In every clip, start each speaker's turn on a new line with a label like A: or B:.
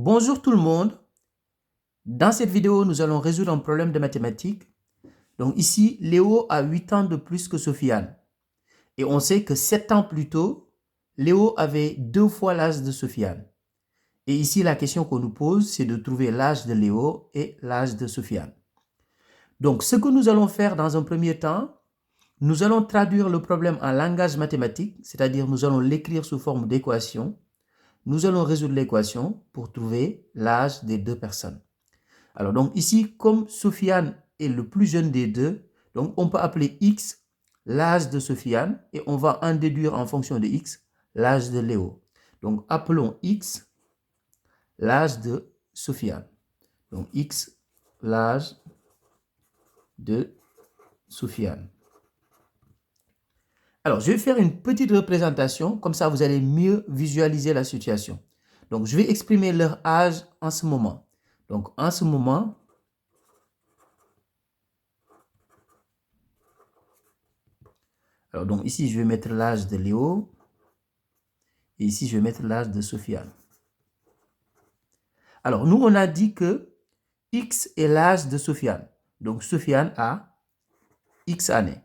A: Bonjour tout le monde. Dans cette vidéo, nous allons résoudre un problème de mathématiques. Donc ici, Léo a 8 ans de plus que Sofiane. Et on sait que 7 ans plus tôt, Léo avait 2 fois l'âge de Sofiane. Et ici, la question qu'on nous pose, c'est de trouver l'âge de Léo et l'âge de Sofiane. Donc, ce que nous allons faire dans un premier temps, nous allons traduire le problème en langage mathématique, c'est-à-dire nous allons l'écrire sous forme d'équation. Nous allons résoudre l'équation pour trouver l'âge des deux personnes. Alors, donc ici, comme Sofiane est le plus jeune des deux, donc on peut appeler X l'âge de Sofiane et on va en déduire en fonction de X l'âge de Léo. Donc, appelons X l'âge de Sofiane. Donc, X l'âge de Sofiane. Alors, je vais faire une petite représentation, comme ça vous allez mieux visualiser la situation. Donc, je vais exprimer leur âge en ce moment. Donc, en ce moment, alors donc ici, je vais mettre l'âge de Léo. Et ici, je vais mettre l'âge de Sofiane. Alors, nous, on a dit que X est l'âge de Sofiane. Donc, Sofiane a X années.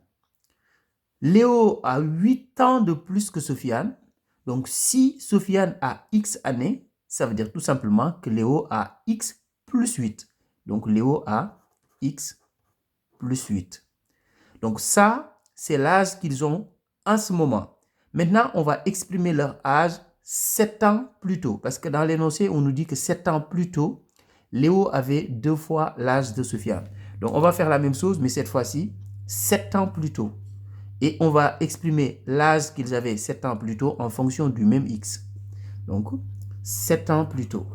A: Léo a 8 ans de plus que Sofiane. Donc, si Sofiane a X années, ça veut dire tout simplement que Léo a X plus 8. Donc, Léo a X plus 8. Donc, ça, c'est l'âge qu'ils ont en ce moment. Maintenant, on va exprimer leur âge 7 ans plus tôt. Parce que dans l'énoncé, on nous dit que 7 ans plus tôt, Léo avait 2 fois l'âge de Sofiane. Donc, on va faire la même chose, mais cette fois-ci, 7 ans plus tôt. Et on va exprimer l'âge qu'ils avaient 7 ans plus tôt en fonction du même X. Donc, 7 ans plus tôt.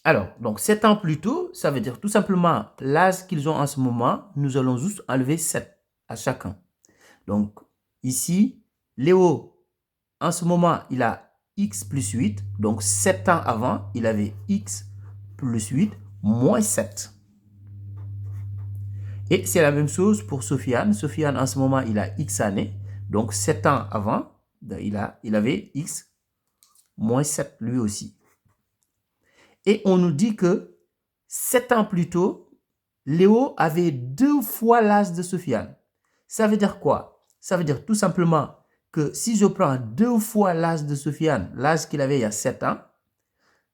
A: Alors, donc 7 ans plus tôt, ça veut dire tout simplement l'âge qu'ils ont en ce moment, nous allons juste enlever 7 à chacun. Donc, ici, Léo, en ce moment, il a X plus 8. Donc, 7 ans avant, il avait X plus 8 moins 7. Et c'est la même chose pour Sofiane. Sofiane, en ce moment, il a X années. Donc, 7 ans avant, il avait X moins 7 lui aussi. Et on nous dit que 7 ans plus tôt, Léo avait 2 fois l'âge de Sofiane. Ça veut dire quoi? Ça veut dire tout simplement que si je prends 2 fois l'âge de Sofiane, l'âge qu'il avait il y a 7 ans,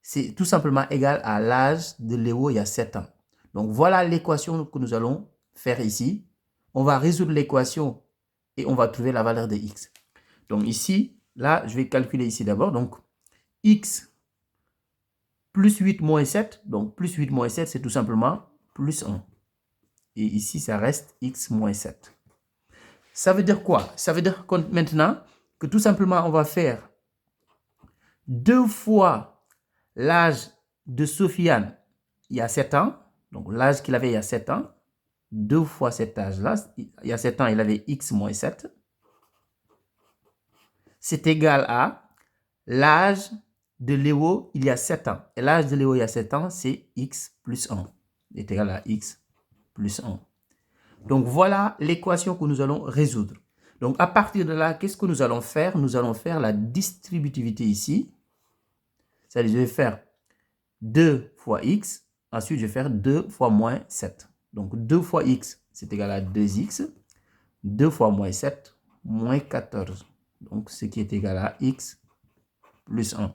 A: c'est tout simplement égal à l'âge de Léo il y a 7 ans. Donc voilà l'équation que nous allons faire ici. On va résoudre l'équation et on va trouver la valeur de X. Donc ici, là, je vais calculer ici d'abord. Donc X plus 8 moins 7. Donc plus 8 moins 7, c'est tout simplement plus 1. Et ici, ça reste X moins 7. Ça veut dire quoi? Ça veut dire maintenant que tout simplement, on va faire 2 fois l'âge de Sofiane il y a 7 ans. Donc l'âge qu'il avait il y a 7 ans. 2 fois cet âge-là. Il y a 7 ans, il avait X moins 7. C'est égal à l'âge de Léo il y a 7 ans. Et l'âge de Léo il y a 7 ans, c'est X plus 1. C'est égal à X plus 1. Donc, voilà l'équation que nous allons résoudre. Donc, à partir de là, qu'est-ce que nous allons faire? Nous allons faire la distributivité ici. C'est-à-dire, je vais faire 2 fois x. Ensuite, je vais faire 2 fois moins 7. Donc, 2 fois x, c'est égal à 2x. 2 fois moins 7, moins 14. Donc, ce qui est égal à x plus 1.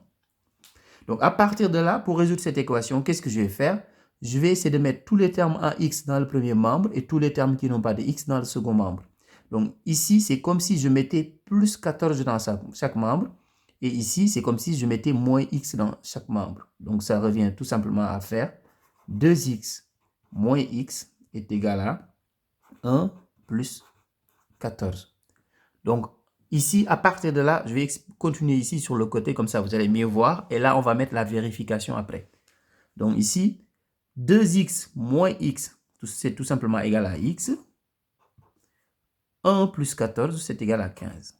A: Donc, à partir de là, pour résoudre cette équation, qu'est-ce que je vais faire? Je vais essayer de mettre tous les termes en x dans le premier membre et tous les termes qui n'ont pas de x dans le second membre. Donc, ici, c'est comme si je mettais plus 14 dans chaque membre. Et ici, c'est comme si je mettais moins x dans chaque membre. Donc, ça revient tout simplement à faire 2x moins x est égal à 1 plus 14. Donc, ici, à partir de là, je vais continuer ici sur le côté, comme ça vous allez mieux voir. Et là, on va mettre la vérification après. Donc ici, 2x moins x, c'est tout simplement égal à x. 1 plus 14, c'est égal à 15.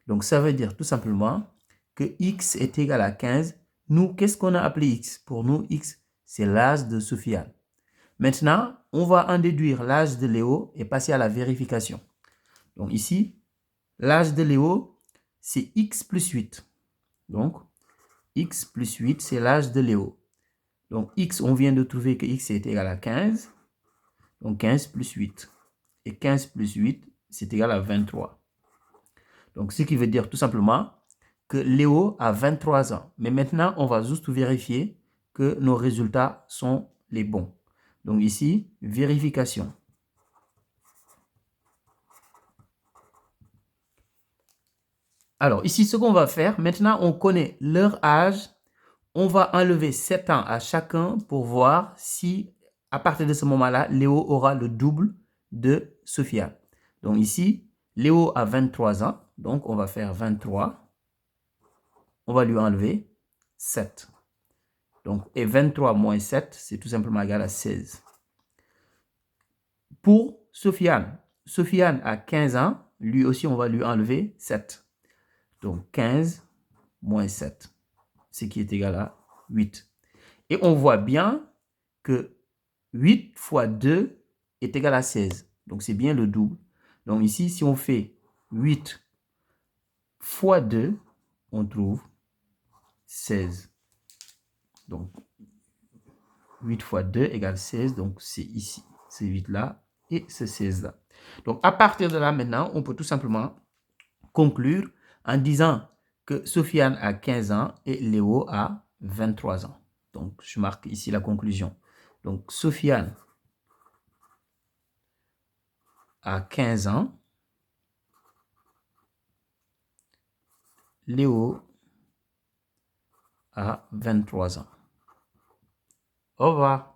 A: Donc ça veut dire tout simplement que x est égal à 15. Nous, qu'est-ce qu'on a appelé x? Pour nous, x, c'est l'âge de Sofiane. Maintenant, on va en déduire l'âge de Léo et passer à la vérification. Donc ici, l'âge de Léo, c'est X plus 8. Donc, X plus 8, c'est l'âge de Léo. Donc, X, on vient de trouver que X est égal à 15. Donc, 15 plus 8. Et 15 plus 8, c'est égal à 23. Donc, ce qui veut dire tout simplement que Léo a 23 ans. Mais maintenant, on va juste vérifier que nos résultats sont les bons. Donc ici, vérification. Alors ici, ce qu'on va faire, maintenant on connaît leur âge. On va enlever 7 ans à chacun pour voir si, à partir de ce moment-là, Léo aura le double de Sofiane. Donc ici, Léo a 23 ans. Donc on va faire 23. On va lui enlever 7. Donc, et 23 moins 7, c'est tout simplement égal à 16. Pour Sofiane, Sofiane a 15 ans. Lui aussi, on va lui enlever 7. Donc, 15 moins 7, ce qui est égal à 8. Et on voit bien que 8 fois 2 est égal à 16. Donc, c'est bien le double. Donc, ici, si on fait 8 fois 2, on trouve 16. Donc, 8 fois 2 égale 16. Donc, c'est ici. C'est 8 là et ce 16 là. Donc, à partir de là, maintenant, on peut tout simplement conclure en disant que Sofiane a 15 ans et Léo a 23 ans. Donc, je marque ici la conclusion. Donc, Sofiane a 15 ans. Léo a 23 ans. Au revoir.